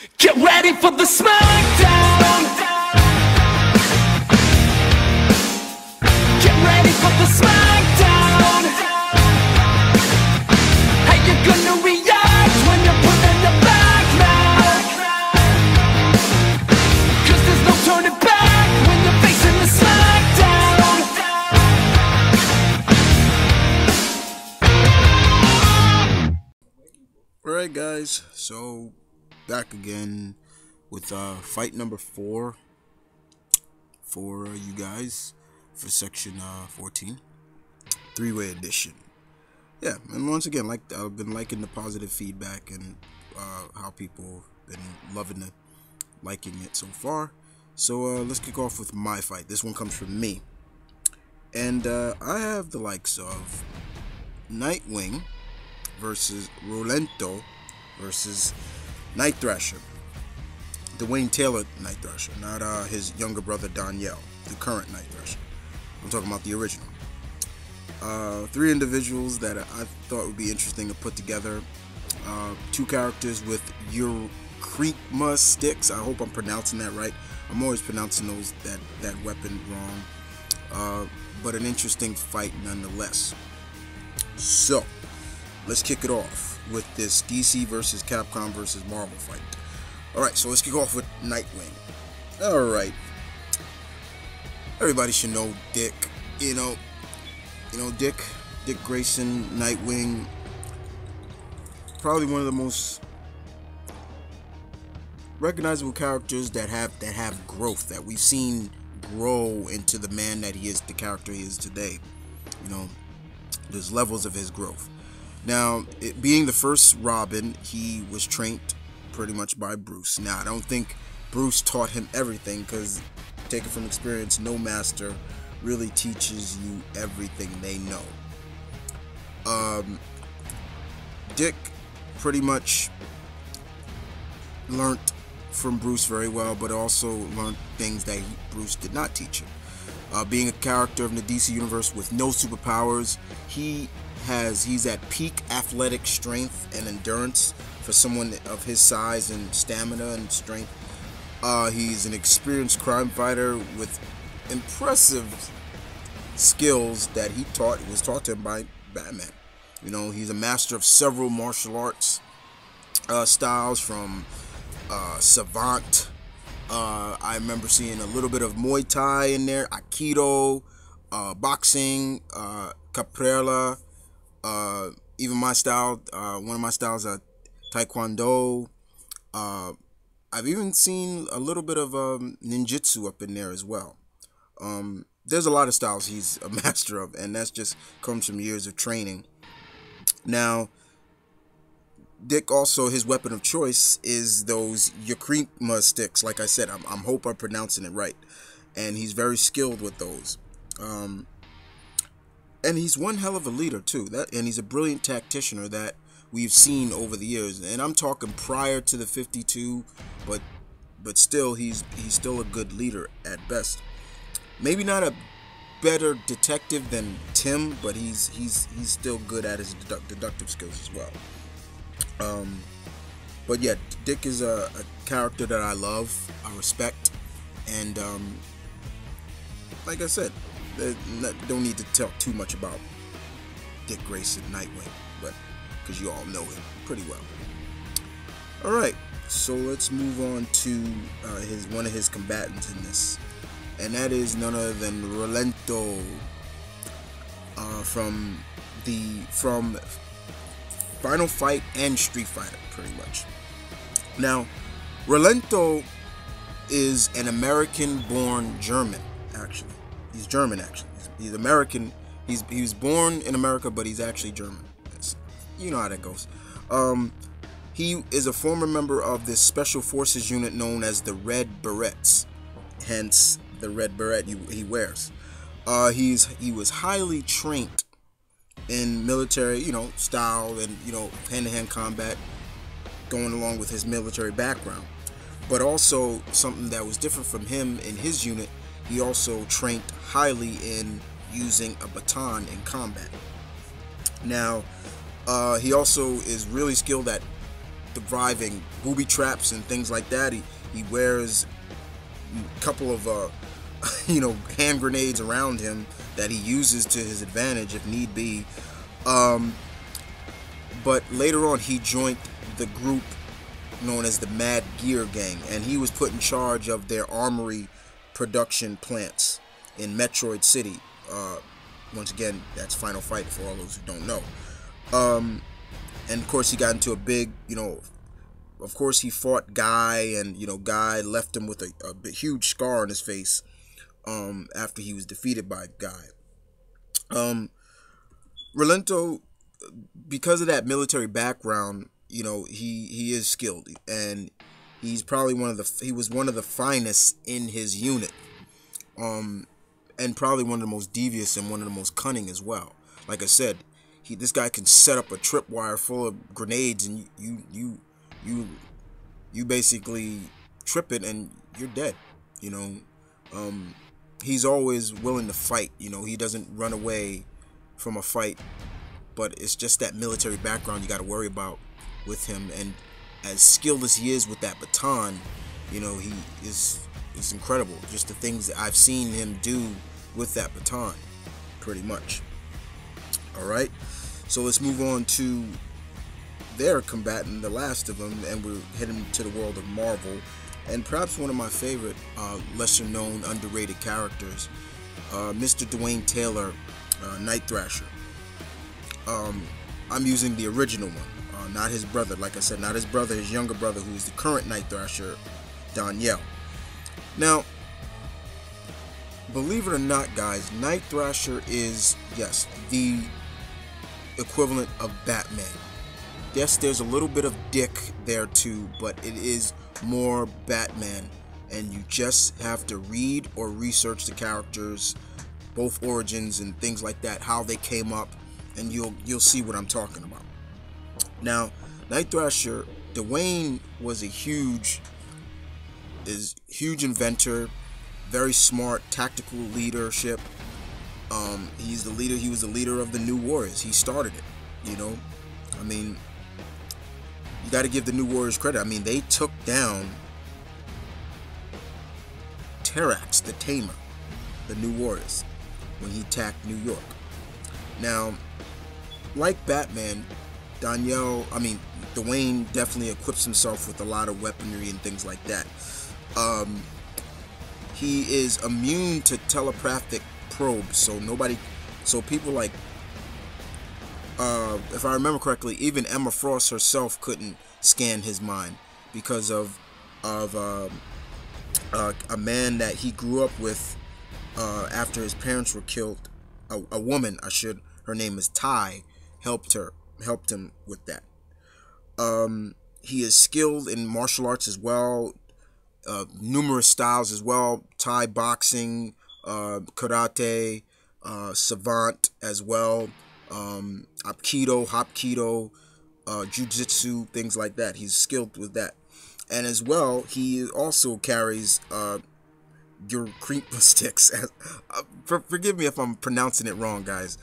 Get ready for the smackdown. Get ready for the smackdown. How you gonna react when you're put in the back now? 'Cause there's no turning back when you're facing the smackdown. Alright guys, so back again with fight number 4 for you guys for section 14, 3-way edition. Yeah, and once again, I've been liking the positive feedback and how people have been loving it, liking it so far. So let's kick off with my fight. This one comes from me, and I have the likes of Nightwing versus Rolento versus Night Thrasher. Dwayne Taylor Night Thrasher, not his younger brother Danielle, the current Night Thrasher. I'm talking about the original. 3 individuals that I thought would be interesting to put together. 2 characters with Eukrima sticks. I hope I'm pronouncing that right. I'm always pronouncing that weapon wrong. But an interesting fight nonetheless. So let's kick it off with this DC versus Capcom versus Marvel fight. Alright, so let's kick off with Nightwing. Alright. Everybody should know Dick. You know Dick Grayson, Nightwing. Probably one of the most recognizable characters that have growth, that we've seen grow into the man that he is, the character he is today. There's levels of his growth. Now, it being the first Robin, he was trained pretty much by Bruce. Now, I don't think Bruce taught him everything, because, taken from experience, no master really teaches you everything they know. Dick pretty much learned from Bruce very well, but also learned things that Bruce did not teach him. Being a character in the DC universe with no superpowers, he's at peak athletic strength and endurance for someone of his size and stamina and strength. He's an experienced crime fighter with impressive skills that was taught to him by Batman. He's a master of several martial arts styles, from Savant. I remember seeing a little bit of Muay Thai in there, Aikido, boxing, Capoeira, even my style, one of my styles, Taekwondo. I've even seen a little bit of ninjutsu up in there as well. There's a lot of styles he's a master of, and that's just comes from years of training. Now, Dick also, his weapon of choice is those Eukrima sticks. Like I said, I'm hope I'm pronouncing it right, and he's very skilled with those. And he's one hell of a leader too. And he's a brilliant tacticianer that we've seen over the years. And I'm talking prior to the 52, but still, he's still a good leader at best. Maybe not a better detective than Tim, but he's still good at his deductive skills as well. But yeah, Dick is a character that I love, I respect, and like I said, don't need to talk too much about Dick Grayson, Nightwing, but because you all know him pretty well. All right, so let's move on to one of his combatants in this, and that is none other than Rolento from Final Fight and Street Fighter, pretty much. Now, Rolento is an American-born German, actually. He's German, actually. He's American. He was born in America, but he's actually German. You know how that goes. He is a former member of this special forces unit known as the Red Berets, hence the red beret he wears. He was highly trained in military, style and, hand-to-hand combat, going along with his military background. But also, something that was different from him in his unit, he also trained highly in using a baton in combat. Now, he also is really skilled at deriving booby traps and things like that. He wears a couple of hand grenades around him that he uses to his advantage if need be. But later on, he joined the group known as the Mad Gear Gang, and he was put in charge of their armory production plants in Metroid City. Once again, that's Final Fight for all those who don't know. And of course, he got into a big, of course, he fought Guy, and Guy left him with a huge scar on his face after he was defeated by Guy. Rolento, because of that military background, he is skilled, and he's probably he was one of the finest in his unit, and probably one of the most devious and one of the most cunning as well. Like I said, this guy can set up a tripwire full of grenades, and you basically trip it and you're dead. He's always willing to fight. He doesn't run away from a fight, but it's just that military background you got to worry about with him. And as skilled as he is with that baton, he is incredible. Just the things that I've seen him do with that baton, pretty much. All right, so let's move on to their combatant, the last of them, and we're heading to the world of Marvel, and perhaps one of my favorite lesser known, underrated characters, Mr. Dwayne Taylor, Night Thrasher. I'm using the original one, not his brother. Like I said, not his brother, his younger brother, who is the current Night Thrasher, Danielle. Now, believe it or not, guys, Night Thrasher is, yes, the equivalent of Batman. Yes, there's a little bit of Dick there too, but it is more Batman, and you just have to read or research the characters, both origins and things like that, how they came up, and you'll see what I'm talking about. Now, Night Thrasher, Dwayne was a huge inventor, very smart, tactical leadership. He's the leader. He was the leader of the New Warriors. He started it. I mean, you got to give the New Warriors credit. I mean, they took down Terax, the Tamer, the New Warriors, when he attacked New York. Now, like Batman, Dwayne definitely equips himself with a lot of weaponry and things like that. He is immune to telepathic probes, so people like, if I remember correctly, even Emma Frost herself couldn't scan his mind because of a man that he grew up with after his parents were killed. A woman, her name is Ty, helped him with that. He is skilled in martial arts as well, numerous styles as well: Thai boxing, karate, savant as well, hapkido, jiu-jitsu, things like that. He's skilled with that. And as well, he also carries your creep sticks. Forgive me if I'm pronouncing it wrong, guys.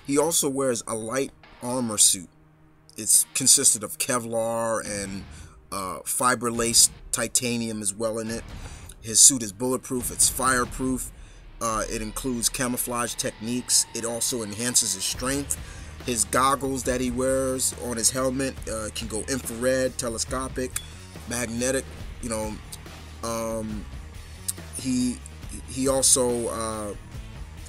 He also wears a light armor suit. It's consisted of Kevlar and fiber-laced titanium as well in it. His suit is bulletproof. It's fireproof. It includes camouflage techniques. It also enhances his strength. His goggles that he wears on his helmet can go infrared, telescopic, magnetic. He also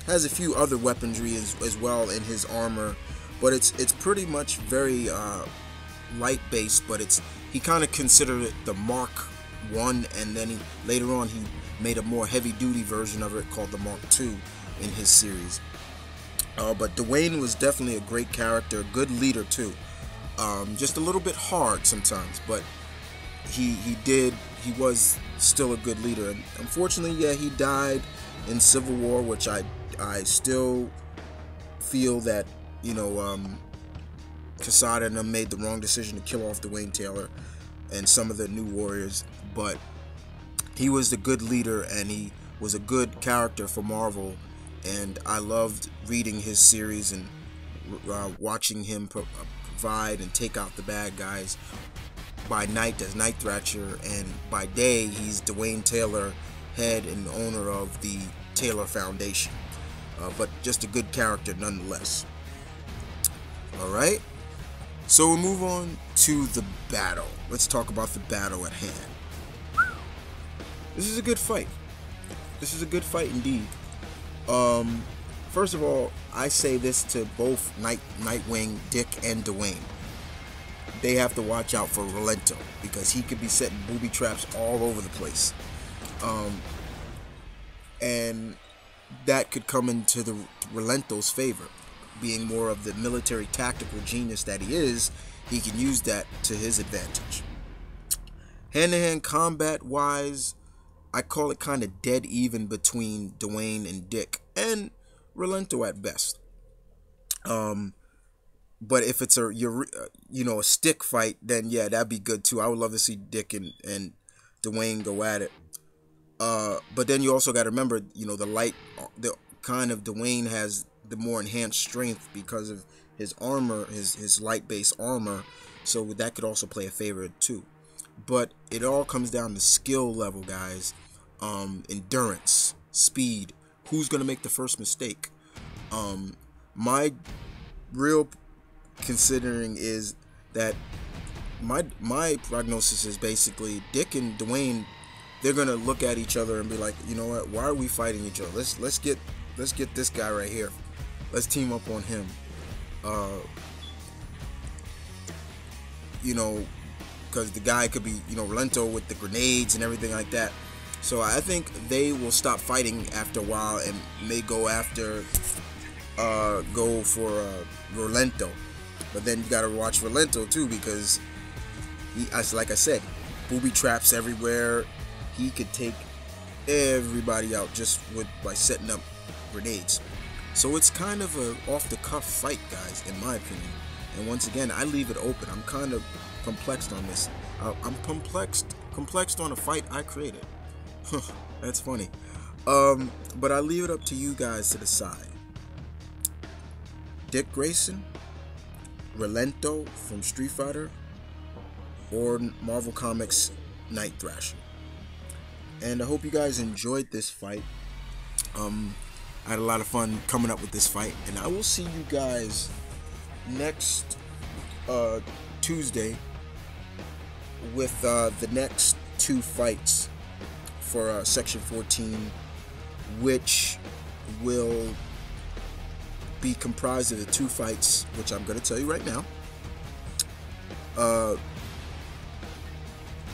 has a few other weaponry as well in his armor, but it's pretty much very light based. But he kind of considered it the Mark I, and then later on he made a more heavy duty version of it called the Mark II in his series. But Dwayne was definitely a great character, a good leader too. Just a little bit hard sometimes, but he was still a good leader. And unfortunately, yeah, he died in Civil War, which I still feel that Quesada and them made the wrong decision to kill off Dwayne Taylor and some of the New Warriors. But he was the good leader, and he was a good character for Marvel, and I loved reading his series and watching him provide and take out the bad guys by night as Night Thrasher, and by day he's Dwayne Taylor, head and owner of the Taylor Foundation. But just a good character nonetheless. Alright, so we'll move on to the battle. Let's talk about the battle at hand. This is a good fight. This is a good fight indeed. First of all, I say this to both Nightwing, Dick, and Dwayne. They have to watch out for Rolento, because he could be setting booby traps all over the place. And that could come into the Rolento's favor. Being more of the military tactical genius that he is, he can use that to his advantage. Hand-to-hand combat wise, I call it kind of dead even between Dwayne and Dick, and Rolento at best. But if it's a stick fight, then yeah, that'd be good too. I would love to see Dick and Dwayne go at it. But then you also got to remember, the kind of Dwayne has the more enhanced strength because of his armor, his light base armor. So that could also play a favor too. But it all comes down to skill level, guys. Endurance, speed. Who's gonna make the first mistake? My real considering is that my prognosis is basically Dick and Dwayne. They're gonna look at each other and be like, you know what? Why are we fighting each other? Let's get this guy right here. Let's team up on him. Because the guy could be, Rolento with the grenades and everything like that. So I think they will stop fighting after a while and may go for Rolento. But then you gotta watch Rolento too, because like I said, booby traps everywhere. He could take everybody out just by setting up grenades. So it's kind of a off-the-cuff fight, guys, in my opinion. And once again, I leave it open. I'm kind of complexed on this. I'm complexed on a fight I created. That's funny. But I leave it up to you guys to decide. Dick Grayson, Rolento from Street Fighter, or Marvel Comics Night Thrasher. And I hope you guys enjoyed this fight. I had a lot of fun coming up with this fight, and I will see you guys next Tuesday with the next two fights for Section 14, which will be comprised of the two fights, which I'm going to tell you right now.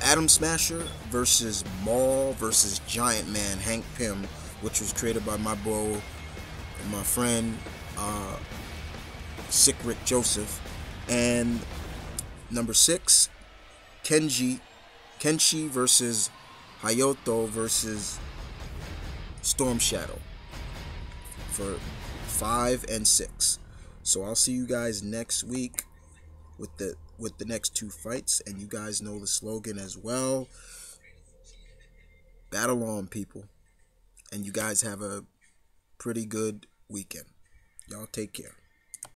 Atom Smasher versus Maul versus Giant Man Hank Pym, which was created by my bro and my friend Sick Rick Joseph. And number 6, Kenshi versus Hayato versus Storm Shadow for 5 and 6. So I'll see you guys next week with the next two fights, and you guys know the slogan as well. Battle on, people. And you guys have a pretty good weekend. Y'all take care.